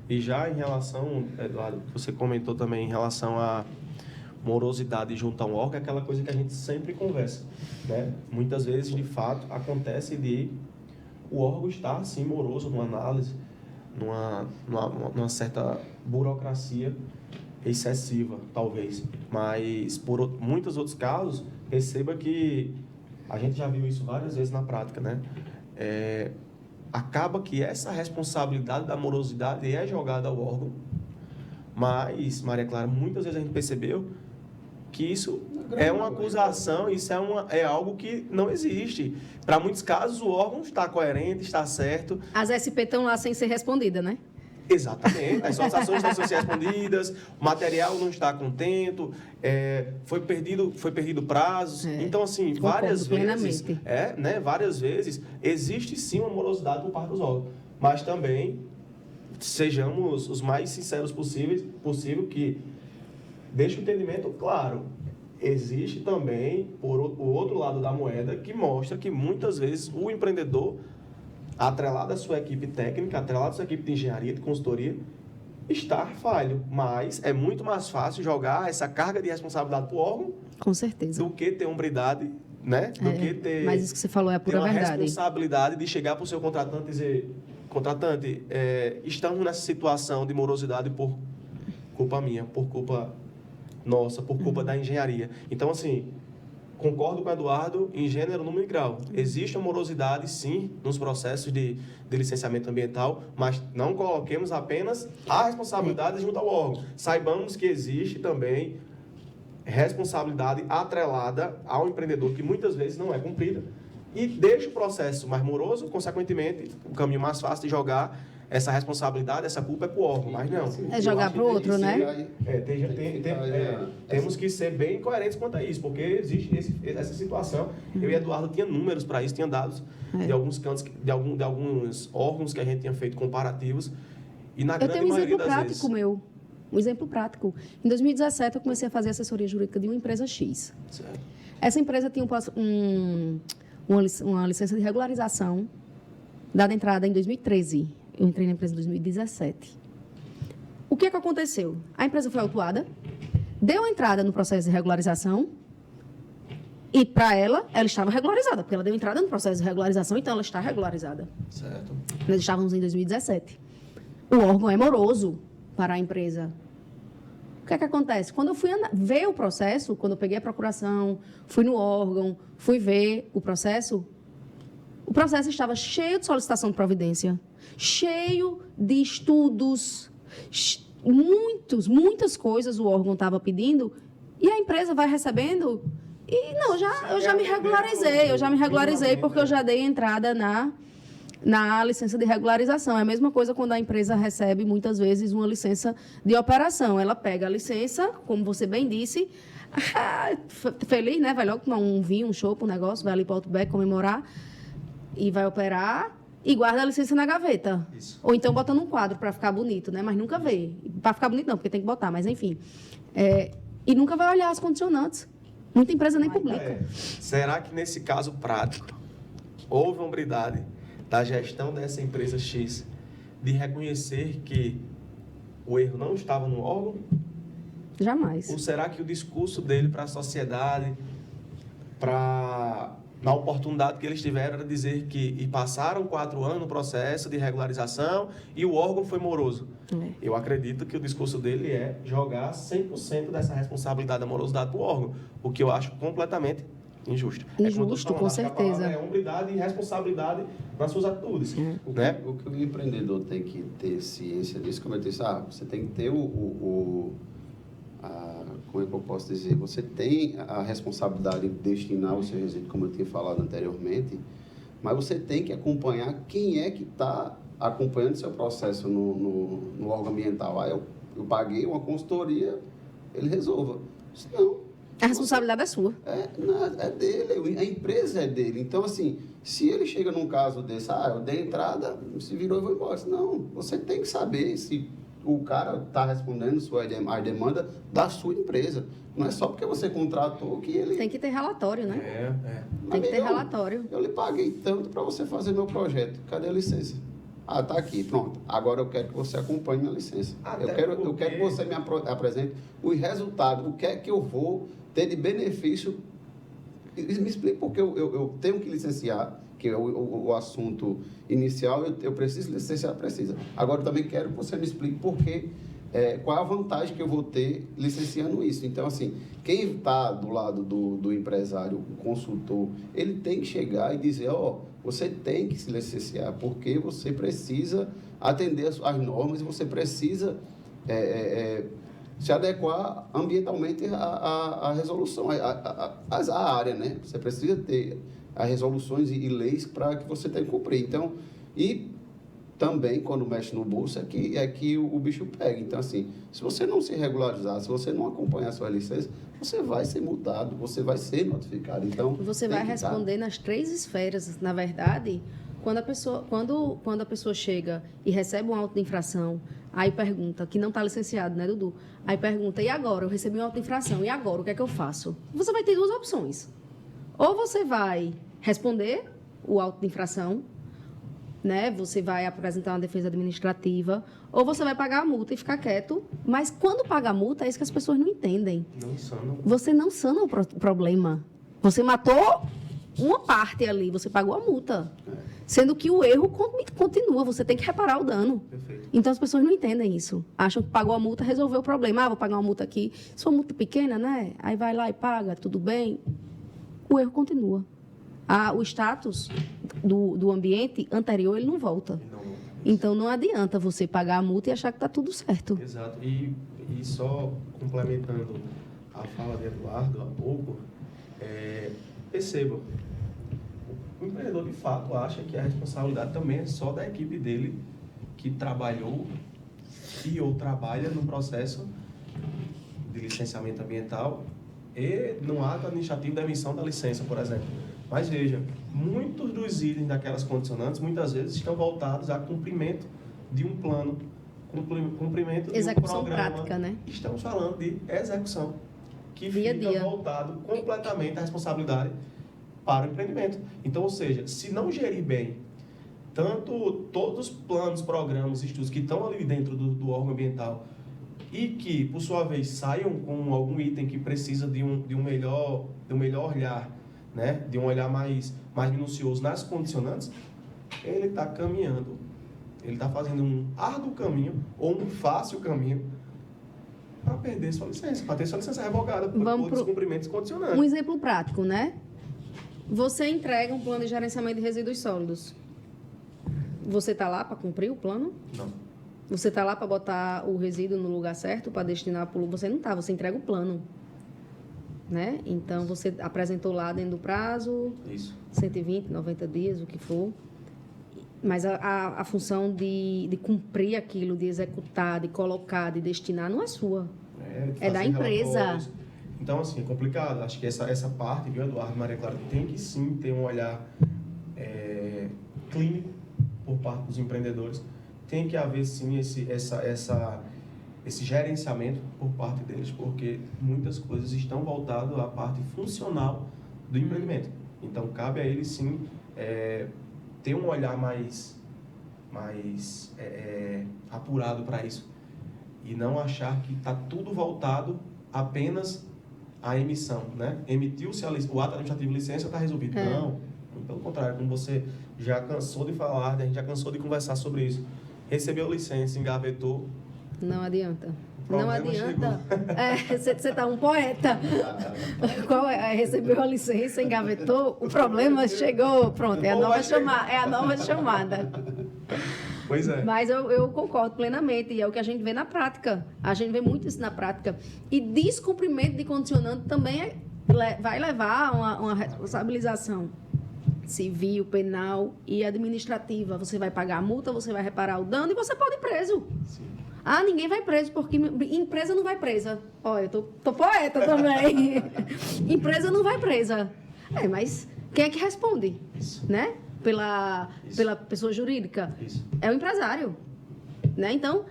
E já em relação, Eduardo, que você comentou também em relação à morosidade junto a um órgão, é aquela coisa que a gente sempre conversa, né? Muitas vezes, de fato, acontece de o órgão estar, sim, moroso numa análise, numa certa burocracia excessiva, talvez. Mas, por muitos outros casos, perceba que a gente já viu isso várias vezes na prática, né? Acaba que essa responsabilidade da morosidade é jogada ao órgão, mas, Maria Clara, muitas vezes a gente percebeu que isso é uma acusação, isso é algo que não existe. Para muitos casos, o órgão está coerente, está certo. As SP estão lá sem ser respondida, né? Exatamente, as solicitações estão sendo respondidas, o material não está contento, foi perdido prazos. Então, assim, várias vezes existe sim uma morosidade por parte dos órgãos, mas também sejamos os mais sinceros possível que deixe o entendimento claro. Existe também o outro lado da moeda que mostra que muitas vezes o empreendedor, atrelado à sua equipe técnica, atrelado à sua equipe de engenharia, de consultoria, está falho. Mas é muito mais fácil jogar essa carga de responsabilidade para o órgão. Com certeza. Do que ter hombridade, né? Do que ter... Mas isso que você falou é a pura verdade. verdade. Responsabilidade de chegar para o seu contratante e dizer: contratante, estamos nessa situação de morosidade por culpa minha, por culpa nossa, por culpa da engenharia. Então, assim, concordo com o Eduardo em gênero, número e grau. Existe uma morosidade, sim, nos processos de licenciamento ambiental, mas não coloquemos apenas a responsabilidade junto ao órgão. Saibamos que existe também responsabilidade atrelada ao empreendedor, que muitas vezes não é cumprida, e deixa o processo mais moroso, consequentemente, o caminho mais fácil de jogar essa responsabilidade, essa culpa é para o órgão, mas não. É jogar para o outro, né? Temos que ser bem coerentes quanto a isso, porque existe essa situação. Eu e Eduardo tinha números para isso, tinha dados de alguns cantos, de alguns órgãos que a gente tinha feito comparativos, e na grande maioria das vezes... Eu tenho um exemplo prático um exemplo prático. Em 2017, eu comecei a fazer assessoria jurídica de uma empresa X. Certo. Essa empresa tinha uma licença de regularização dada entrada em 2013. Eu entrei na empresa em 2017. O que aconteceu? A empresa foi autuada, deu entrada no processo de regularização e, para ela estava regularizada, porque ela deu entrada no processo de regularização, então ela está regularizada. Certo. Nós estávamos em 2017. O órgão é moroso para a empresa. O que acontece? Quando eu fui ver o processo, quando eu peguei a procuração, fui no órgão, fui ver o processo estava cheio de solicitação de providência, cheio de estudos, muitas coisas o órgão estava pedindo, e a empresa vai recebendo, e não, eu já me regularizei, porque eu já dei entrada na licença de regularização. É a mesma coisa quando a empresa recebe, muitas vezes, uma licença de operação. Ela pega a licença, como você bem disse, feliz, né? Vai logo tomar um vinho, um chopp, um negócio, vai ali para o Outback comemorar, e vai operar e guarda a licença na gaveta. Isso. Ou então bota num quadro para ficar bonito, né? Mas nunca vê. Para ficar bonito não, porque tem que botar, mas enfim. E nunca vai olhar as condicionantes. Muita empresa nem publica. Será que nesse caso prático houve hombridade da gestão dessa empresa X de reconhecer que o erro não estava no órgão? Jamais. Ou será que o discurso dele para a sociedade, na oportunidade que eles tiveram, era dizer que passaram 4 anos no processo de regularização e o órgão foi moroso? Eu acredito que o discurso dele é jogar 100% dessa responsabilidade da morosidade para o órgão, o que eu acho completamente injusto. Injusto, com certeza. É hombridade e responsabilidade nas suas atitudes. Né? O que o empreendedor tem que ter ciência disso, como eu disse, você tem que ter como é que eu posso dizer? Você tem a responsabilidade de destinar o seu resíduo, como eu tinha falado anteriormente, mas você tem que acompanhar quem é que está acompanhando o seu processo no órgão ambiental. Eu paguei uma consultoria, ele resolva. Não. A responsabilidade é sua. É dele, a empresa é dele. Então, assim, se ele chega num caso desse, eu dei entrada, se virou e vou embora. Não, você tem que saber se o cara está respondendo a demanda da sua empresa. Não é só porque você contratou que ele... Tem que ter relatório, né? É. Tem que ter relatório. Eu lhe paguei tanto para você fazer meu projeto. Cadê a licença? Ah, tá aqui, pronto. Agora eu quero que você acompanhe minha licença. Eu quero que você me apresente os resultados, o que é que eu vou ter de benefício. Me explique porque eu tenho que licenciar, que é o assunto inicial, eu preciso licenciar, precisa. Agora eu também quero que você me explique qual é a vantagem que eu vou ter licenciando isso. Então, assim, quem está do lado do empresário, o consultor, ele tem que chegar e dizer, você tem que se licenciar, porque você precisa atender as normas e você precisa se adequar ambientalmente à resolução, à área, né? Você precisa ter as resoluções e leis para que você tenha que cumprir. Então, e também, quando mexe no bolso, é que o bicho pega. Então, assim, se você não se regularizar, se você não acompanhar a sua licença, você vai ser multado, você vai ser notificado. Então, você vai responder nas 3 esferas. Na verdade, quando a pessoa chega e recebe uma auto de infração, aí pergunta, que não está licenciado, né, Dudu? Aí pergunta, e agora? Eu recebi uma auto de infração, e agora? O que é que eu faço? Você vai ter 2 opções. Ou você vai responder o auto de infração, né? Você vai apresentar uma defesa administrativa, ou você vai pagar a multa e ficar quieto. Mas quando paga a multa, é isso que as pessoas não entendem. Não sanam. Você não sana o problema. Você matou uma parte ali, você pagou a multa. Sendo que o erro continua, você tem que reparar o dano. Perfeito. Então as pessoas não entendem isso. Acham que pagou a multa, resolveu o problema. Vou pagar uma multa aqui. Se for multa pequena, né? Aí vai lá e paga, tudo bem. O erro continua. O status do ambiente anterior, ele não volta. Então, não adianta você pagar a multa e achar que está tudo certo. Exato. E só complementando a fala de Eduardo há pouco, perceba, o empreendedor, de fato, acha que a responsabilidade também é só da equipe dele que trabalhou ou trabalha no processo de licenciamento ambiental e no ato administrativo da emissão da licença, por exemplo. Mas veja, muitos dos itens daquelas condicionantes, muitas vezes, estão voltados a cumprimento de um plano, cumprimento de um execução programa. Prática, né? Estamos falando de execução, que Dia a fica dia. voltado completamente à responsabilidade para o empreendimento. Então, ou seja, se não gerir bem todos os planos, programas, estudos que estão ali dentro do órgão ambiental e que, por sua vez, saiam com algum item que precisa de um melhor olhar, né? De um olhar mais minucioso nas condicionantes, ele está caminhando, ele está fazendo um árduo caminho ou um fácil caminho para perder sua licença, para ter sua licença revogada por descumprimentos condicionantes. Um exemplo prático, né? Você entrega um plano de gerenciamento de resíduos sólidos. Você está lá para cumprir o plano? Não. Você está lá para botar o resíduo no lugar certo, para destinar para o... Você não está, você entrega o plano. Né? Então, você apresentou lá dentro do prazo, Isso. 120, 90 dias, o que for. Mas a função de cumprir aquilo, de executar, de colocar, de destinar, não é sua. É da empresa. Relatórios. Então, assim, é complicado. Acho que essa parte, viu, Eduardo e Maria Clara, tem que sim ter um olhar clínico por parte dos empreendedores. Tem que haver, sim, esse gerenciamento por parte deles, porque muitas coisas estão voltadas à parte funcional do empreendimento. Então, cabe a eles, sim, ter um olhar mais apurado para isso e não achar que está tudo voltado apenas à emissão, né? Emitiu-se o ato administrativo de licença, está resolvido. Não, pelo contrário, como você já cansou de falar, a gente já cansou de conversar sobre isso. Recebeu licença, engavetou. Não adianta. Não adianta. Você está um poeta. Recebeu a licença, engavetou, o problema chegou. Pronto, é a nova chamada. Pois é. Mas eu concordo plenamente, e é o que a gente vê na prática. A gente vê muito isso na prática. E descumprimento de condicionante também vai levar a uma responsabilização civil, penal e administrativa. Você vai pagar a multa, você vai reparar o dano e você pode ir preso. Sim. Ninguém vai preso, porque empresa não vai presa. Olha, eu tô poeta também. Empresa não vai presa. Mas quem é que responde? Isso. Né? Pela pessoa jurídica. Isso. É o empresário. Né? Então,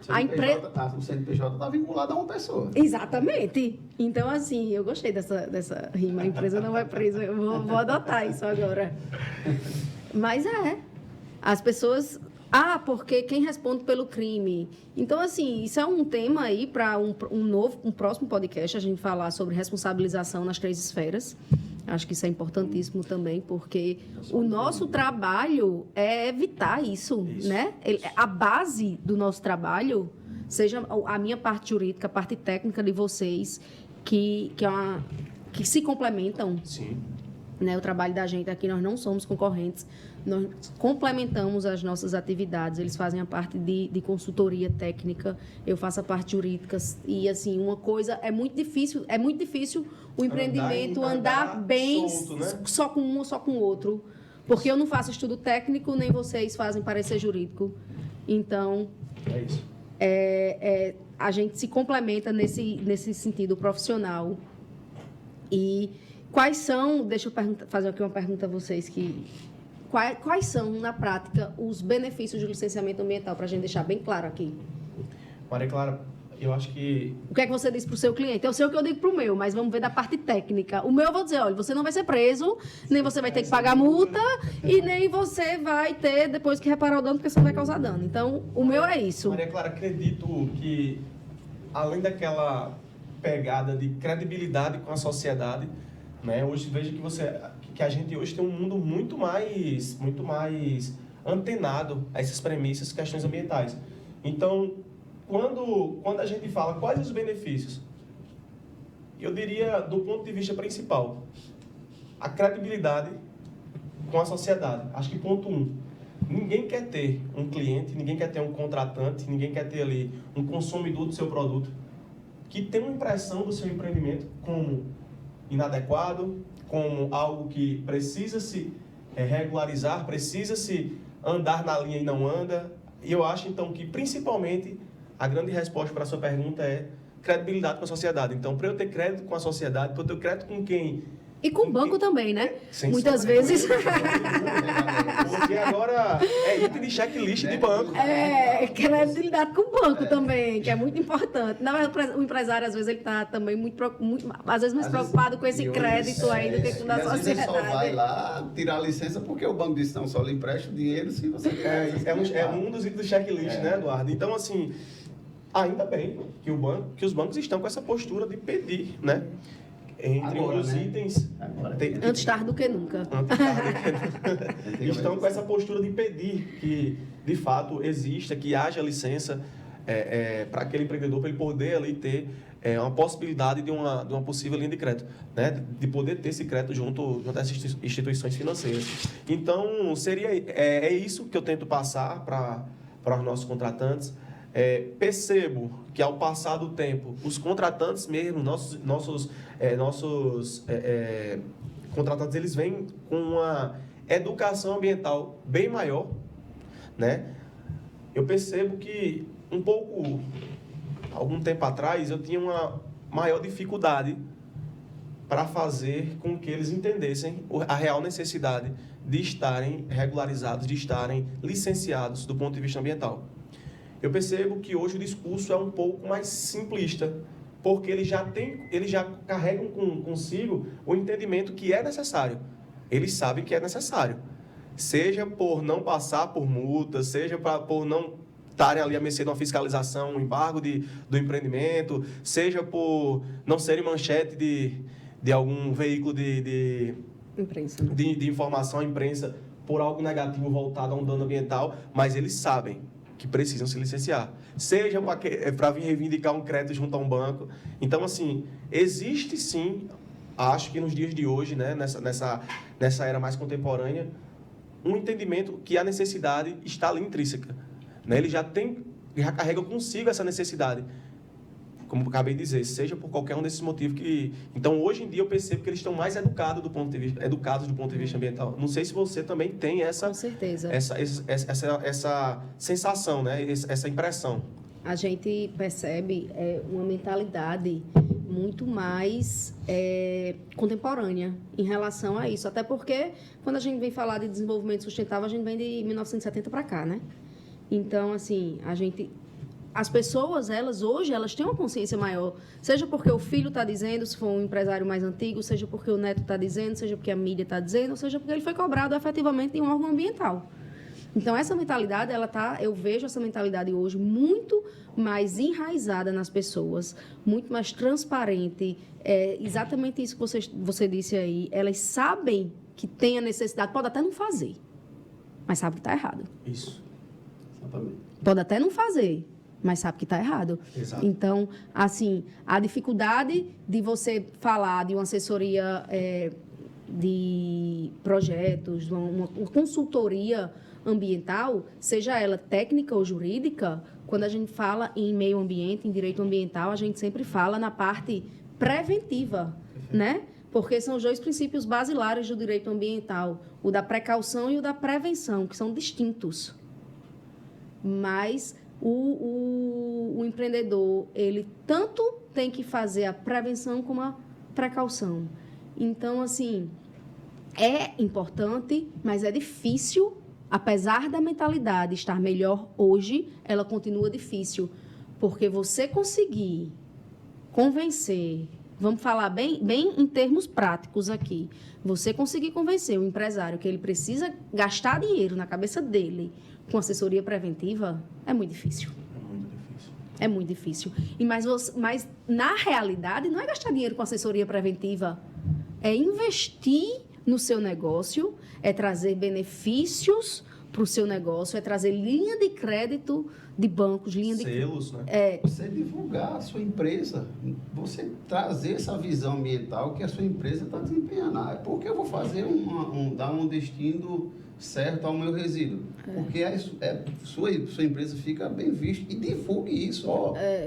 o CNPJ está vinculado a uma pessoa. Exatamente. Então, assim, eu gostei dessa rima. A empresa não vai presa. Eu vou adotar isso agora. Mas as pessoas Ah, porque quem responde pelo crime. Então, assim, isso é um tema aí para um próximo podcast, a gente falar sobre responsabilização nas 3 esferas. Acho que isso é importantíssimo também, porque o nosso trabalho é evitar isso. Né? A base do nosso trabalho, seja a minha parte jurídica, a parte técnica de vocês, que se complementam. Sim. Né? O trabalho da gente aqui, nós não somos concorrentes, nós complementamos as nossas atividades, eles fazem a parte de consultoria técnica, eu faço a parte jurídica, e assim, uma coisa, é muito difícil o empreendimento andar bem solto, né? só com um ou só com o outro, porque eu não faço estudo técnico, nem vocês fazem parecer jurídico, então... É isso. A gente se complementa nesse sentido profissional. E quais são, deixa eu fazer aqui uma pergunta a vocês, quais são, na prática, os benefícios do licenciamento ambiental, para a gente deixar bem claro aqui? Maria Clara, eu acho que... O que é que você diz para o seu cliente? Eu sei o que eu digo para o meu, mas vamos ver da parte técnica. O meu eu vou dizer, olha, você não vai ser preso, nem você vai ter que pagar multa, e nem você vai ter depois que reparar o dano, porque você não vai causar dano. Então, o meu é isso. Maria Clara, acredito que, além daquela pegada de credibilidade com a sociedade, né, hoje veja que a gente hoje tem um mundo muito mais antenado a essas premissas, questões ambientais. Então, quando a gente fala quais os benefícios, eu diria, do ponto de vista principal, a credibilidade com a sociedade. Acho que ponto 1, ninguém quer ter um cliente, ninguém quer ter um contratante, ninguém quer ter ali um consumidor do seu produto que tem uma impressão do seu empreendimento como inadequado, como algo que precisa se regularizar, precisa se andar na linha e não anda. E eu acho, então, que, principalmente, a grande resposta para a sua pergunta é credibilidade com a sociedade. Então, para eu ter crédito com a sociedade, para eu ter crédito com quem... E com o banco também, né? Sem muitas vezes. Porque agora é item de checklist de banco. Credibilidade com o banco também, que é muito importante. Não, o empresário, às vezes, ele está também muito às vezes mais preocupado com esse crédito aí do que com a sociedade. Às vezes só vai lá tirar a licença porque o banco disse, não, só lhe empresta o dinheiro se você tiver. É um dos itens do checklist, né, Eduardo? Então, assim, ainda bem que os bancos estão com essa postura de pedir, né? Entre Agora, os né? itens... Antes tarde do que nunca. Estão com essa postura de pedir que, de fato, exista, que haja licença para aquele empreendedor, para ele poder ali ter uma possibilidade de uma possível linha de crédito, né? De poder ter esse crédito junto às instituições financeiras. Então, é isso que eu tento passar para os nossos contratantes. Percebo que, ao passar do tempo, os contratantes mesmo, nossos contratantes, eles vêm com uma educação ambiental bem maior, né? Eu percebo que, algum tempo atrás, eu tinha uma maior dificuldade para fazer com que eles entendessem a real necessidade de estarem regularizados, de estarem licenciados do ponto de vista ambiental. Eu percebo que hoje o discurso é um pouco mais simplista, porque eles já carregam consigo o entendimento que é necessário. Eles sabem que é necessário. Seja por não passar por multa, seja por não estarem ali à mercê de uma fiscalização, um embargo do empreendimento, seja por não serem manchete de algum veículo Imprensa, né? de informação à imprensa por algo negativo voltado a um dano ambiental, mas eles sabem que precisam se licenciar, seja para vir reivindicar um crédito junto a um banco. Então, assim, existe sim, acho que nos dias de hoje, né, nessa era mais contemporânea, um entendimento que a necessidade está ali intrínseca, né? Ele já carrega consigo essa necessidade, como eu acabei de dizer, seja por qualquer um desses motivos que... Então, hoje em dia, eu percebo que eles estão mais educados do ponto de vista ambiental. Não sei se você também tem essa... Com certeza. Essa sensação, né? Essa impressão. A gente percebe uma mentalidade muito mais contemporânea em relação a isso. Até porque, quando a gente vem falar de desenvolvimento sustentável, a gente vem de 1970 para cá, né? Então, assim, as pessoas, hoje, elas têm uma consciência maior. Seja porque o filho está dizendo, se for um empresário mais antigo, seja porque o neto está dizendo, seja porque a mídia está dizendo, seja porque ele foi cobrado efetivamente em um órgão ambiental. Então, essa mentalidade, eu vejo essa mentalidade hoje muito mais enraizada nas pessoas, muito mais transparente. É exatamente isso que você disse aí. Elas sabem que tem a necessidade, pode até não fazer, mas sabe que está errado. Isso. Exatamente. Pode até não fazer, mas sabe que está errado. Exato. Então, assim, a dificuldade de você falar de uma assessoria de projetos, de uma consultoria ambiental, seja ela técnica ou jurídica, quando a gente fala em meio ambiente, em direito ambiental, a gente sempre fala na parte preventiva, né? Porque são os dois princípios basilares do direito ambiental, o da precaução e o da prevenção, que são distintos. Mas o empreendedor, ele tanto tem que fazer a prevenção como a precaução. Então, assim, é importante, mas é difícil. Apesar da mentalidade estar melhor hoje, ela continua difícil. Porque você conseguir convencer, vamos falar bem em termos práticos aqui, você conseguir convencer o empresário que ele precisa gastar dinheiro na cabeça dele com assessoria preventiva, é muito difícil. É muito difícil. É muito difícil. Mas, na realidade, não é gastar dinheiro com assessoria preventiva, é investir no seu negócio, é trazer benefícios para o seu negócio, é trazer linha de crédito de bancos, linha de selos, né? Você divulgar a sua empresa, você trazer essa visão ambiental que a sua empresa está desempenhando. Porque eu vou fazer dar um destino certo ao meu resíduo. Porque sua empresa fica bem vista. E divulgue isso.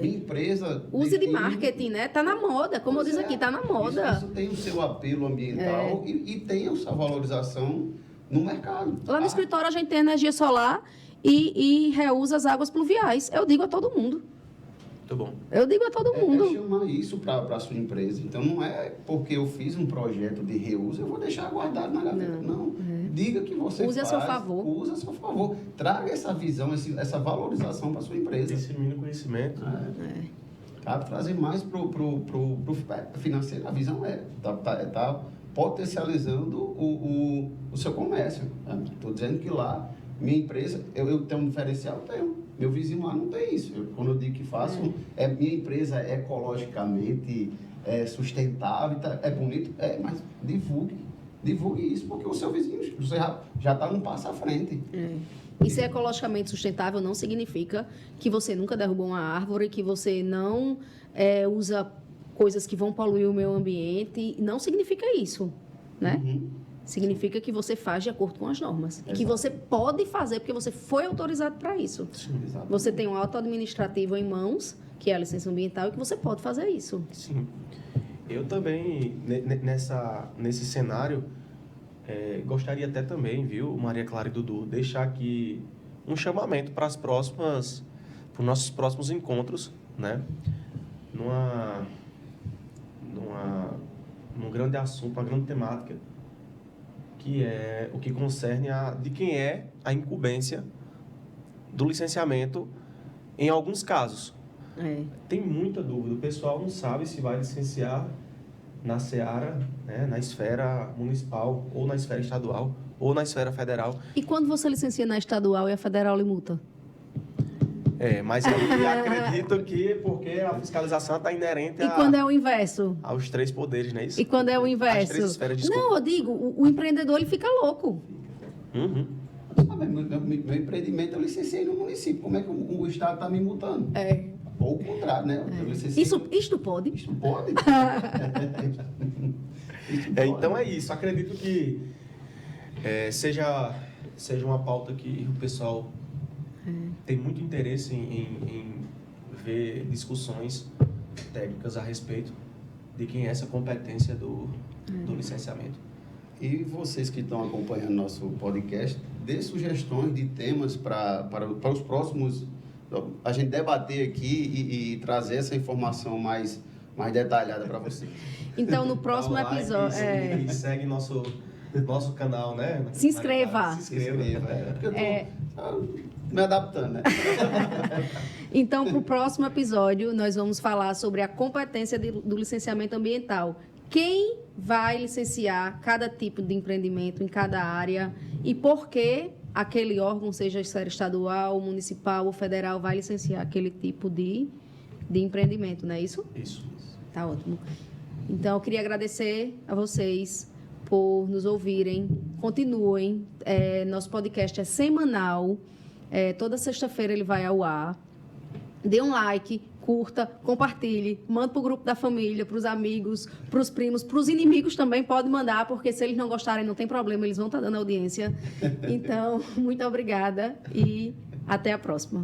Minha empresa... Use de marketing, né? Está na moda, como eu disse aqui, está na moda. Isso tem o seu apelo ambiental e tem a sua valorização no mercado. Lá no escritório a gente tem energia solar e reusa as águas pluviais. Eu digo a todo mundo. Muito bom. Eu digo a todo mundo. É chamar isso para a sua empresa. Então, não é porque eu fiz um projeto de reuso, eu vou deixar guardado na gaveta. Não. Diga que você use a seu favor. Use a seu favor. Traga essa visão, essa valorização para a sua empresa. Dissemina o conhecimento. Cabe trazer mais pro financeiro. A visão tá potencializando o seu comércio. Estou dizendo que lá, minha empresa, eu tenho um diferencial? Tenho. Meu vizinho lá não tem isso. Quando eu digo que faço, minha empresa é ecologicamente sustentável, é bonito, mas divulgue isso, porque o seu vizinho você já está um passo à frente. E ser ecologicamente sustentável não significa que você nunca derrubou uma árvore, que você não usa coisas que vão poluir o meio ambiente. Não significa isso, né? Significa que você faz de acordo com as normas. Exato. E que você pode fazer, porque você foi autorizado para isso. Sim, você tem um auto administrativo em mãos, que é a licença ambiental, e que você pode fazer isso. Sim. Eu também, nesse cenário, gostaria até também, viu, Maria Clara e Dudu, deixar aqui um chamamento para os nossos próximos encontros, né? Num grande assunto, uma grande temática, que é o que concerne de quem é a incumbência do licenciamento em alguns casos. Tem muita dúvida. O pessoal não sabe se vai licenciar na seara, né, na esfera municipal, ou na esfera estadual, ou na esfera federal. E quando você licencia na estadual e a federal lhe multa? Mas eu acredito que porque a fiscalização está inerente quando é o inverso? Aos três poderes, não é isso? E quando é o inverso? As três esferas, desculpa. Não, eu digo, o empreendedor ele fica louco. Meu empreendimento eu licenciei no município. Como é que o Estado está me multando? Ou o contrário, né? Isto pode? Isto pode? Então é isso. Acredito que seja uma pauta que o pessoal tem muito interesse em ver discussões técnicas a respeito de quem é essa competência do licenciamento. E vocês que estão acompanhando nosso podcast, dê sugestões de temas para os próximos, a gente debater aqui e trazer essa informação mais detalhada para vocês. Então, no próximo episódio... E segue nosso canal, né? Se inscreva. Se inscreva. Porque eu estou me adaptando, né? Então, para o próximo episódio, nós vamos falar sobre a competência do licenciamento ambiental. Quem vai licenciar cada tipo de empreendimento em cada área e por que aquele órgão, seja esfera estadual, municipal ou federal, vai licenciar aquele tipo de empreendimento, não é isso? Isso. Tá ótimo. Então, eu queria agradecer a vocês por nos ouvirem. Continuem. Nosso podcast é semanal. Toda sexta-feira ele vai ao ar. Dê um like, curta, compartilhe, manda para o grupo da família, para os amigos, para os primos, para os inimigos também pode mandar, porque se eles não gostarem, não tem problema, eles vão estar dando audiência. Então, muito obrigada e até a próxima.